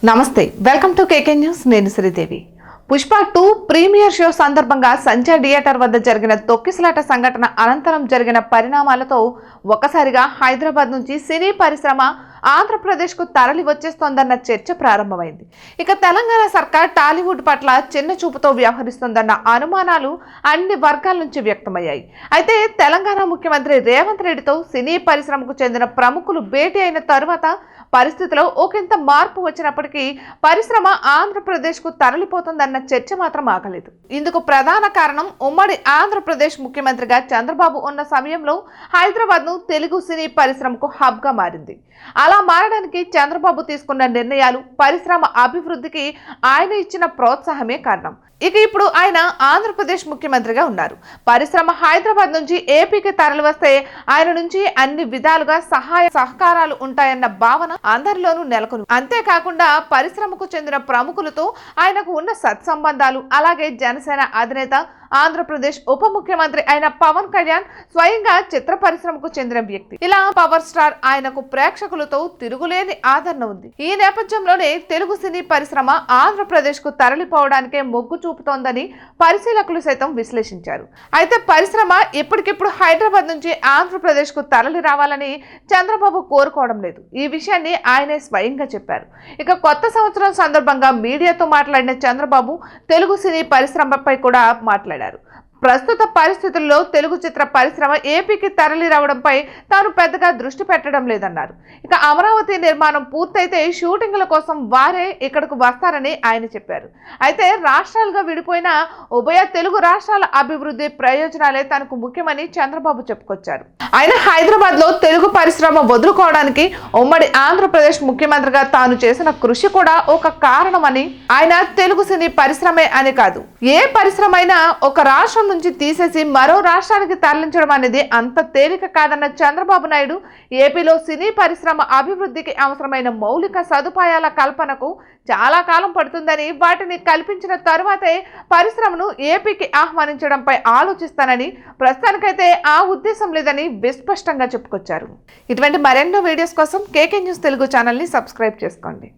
నమస్తే, welcome to KK news. నేను Sridevi. Pushpa 2 premiere show సందర్భంగా సంజయ్ థియేటర్ వద్ద జరిగిన తొక్కిసలాట సంఘటన అనంతరం జరిగిన పరిణామాలతో ఒక్కసారిగా హైదరాబాద్ నుంచి సినీ పరిశ్రమ ఆంధ్రప్రదేశ్కు తరలి వచ్చేస్తోందన్న చర్చ ప్రారంభమైంది. ఇక తెలంగాణ సర్కార్ టాలీవుడ్ పట్ల చిన్న చూపుతో వ్యవహరిస్తోందన్న అనుమానాలు అన్ని వర్గాల నుంచి వ్యక్తమయ్యాయి. అయితే తెలంగాణ ముఖ్యమంత్రి రేవంత్ రెడ్డితో సినీ పరిశ్రమకు చెందిన ప్రముఖులు భేటీ అయిన తరువాత పరిస్థితిలో ఒకంత మార్పు వచ్చినప్పటికీ పరిశ్రమ ఆంధ్రప్రదేశ్కు తరలిపోతుందన్న చర్చ మాత్రం ఆగలేదు. ఇందుకు ప్రధాన కారణం ఉమ్మడి ఆంధ్రప్రదేశ్ ముఖ్యమంత్రిగా చంద్రబాబు ఉన్న సమయంలో హైదరాబాద్ను తెలుగు సినీ పరిశ్రమకు హబ్గా మారింది. అలా మారడానికి చంద్రబాబు తీసుకున్న నిర్ణయాలు, పరిశ్రమ అభివృద్ధికి ఆయన ఇచ్చిన ప్రోత్సాహమే కారణం. ఇక ఇప్పుడు ఆయన ఆంధ్రప్రదేశ్ ముఖ్యమంత్రిగా ఉన్నారు. పరిశ్రమ హైదరాబాద్ నుంచి ఏపీకి తరలి వస్తే ఆయన నుంచి అన్ని విధాలుగా సహాయ సహకారాలు ఉంటాయన్న భావన అందరిలోనూ నెలకొంది. అంతేకాకుండా పరిశ్రమకు చెందిన ప్రముఖులతో ఆయనకు ఉన్న సత్సంబంధాలు, అలాగే జనసేన అధినేత ఆంధ్రప్రదేశ్ ఉప ముఖ్యమంత్రి అయిన పవన్ కళ్యాణ్ స్వయంగా చిత్ర పరిశ్రమకు చెందిన వ్యక్తి. ఇలా పవర్ స్టార్ ఆయనకు ప్రేక్షకులతో తిరుగులేని ఆదరణ ఉంది. ఈ నేపథ్యంలోనే తెలుగు సినీ పరిశ్రమ ఆంధ్రప్రదేశ్ కు తరలిపోవడానికే మొగ్గు చూపుతోందని పరిశీలకులు సైతం విశ్లేషించారు. అయితే పరిశ్రమ ఇప్పటికిప్పుడు హైదరాబాద్ నుంచి ఆంధ్రప్రదేశ్ కు తరలి రావాలని చంద్రబాబు కోరుకోవడం లేదు. ఈ విషయాన్ని ఆయనే స్వయంగా చెప్పారు. ఇక కొత్త సంవత్సరం సందర్భంగా మీడియాతో మాట్లాడిన చంద్రబాబు తెలుగు సినీ పరిశ్రమపై కూడా మాట్లాడారు. ప్రస్తుత పరిస్థితుల్లో తెలుగు చిత్ర పరిశ్రమ ఏపీకి తరలి రావడంపై తాను పెద్దగా దృష్టి పెట్టడం లేదన్నారు. ఇక అమరావతి నిర్మాణం పూర్తయితే షూటింగ్ల కోసం వారే ఇక్కడకు వస్తారని ఆయన చెప్పారు. అయితే రాష్ట్రాలుగా విడిపోయిన ఉభయ తెలుగు రాష్ట్రాల అభివృద్ధి ప్రయోజనాలే తనకు ముఖ్యమని చంద్రబాబు చెప్పుకొచ్చారు. ఆయన హైదరాబాద్ లో తెలుగు పరిశ్రమ వదులుకోవడానికి ఉమ్మడి ఆంధ్రప్రదేశ్ ముఖ్యమంత్రిగా తాను చేసిన కృషి కూడా ఒక కారణమని, ఆయన తెలుగు సినీ పరిశ్రమే అని కాదు, ఏ పరిశ్రమ అయినా ఒక రాష్ట్రం నుంచి తీసేసి మరో రాష్ట్రానికి తరలించడం అనేది అంత తేలిక కాదన్న చంద్రబాబు నాయుడు ఏపీలో సినీ పరిశ్రమ అభివృద్ధికి అవసరమైన మౌలిక సదుపాయాల కల్పనకు చాలా కాలం పడుతుందని, వాటిని కల్పించిన తరువాతే పరిశ్రమను ఏపీకి ఆహ్వానించడంపై ఆలోచిస్తానని, ప్రస్తుతానికైతే ఆ ఉద్దేశం లేదని విస్పష్టంగా చెప్పుకొచ్చారు. ఇటువంటి మరెన్నో వీడియోస్ కోసం కేకే న్యూస్ తెలుగు ఛానల్ని సబ్స్క్రైబ్ చేసుకోండి.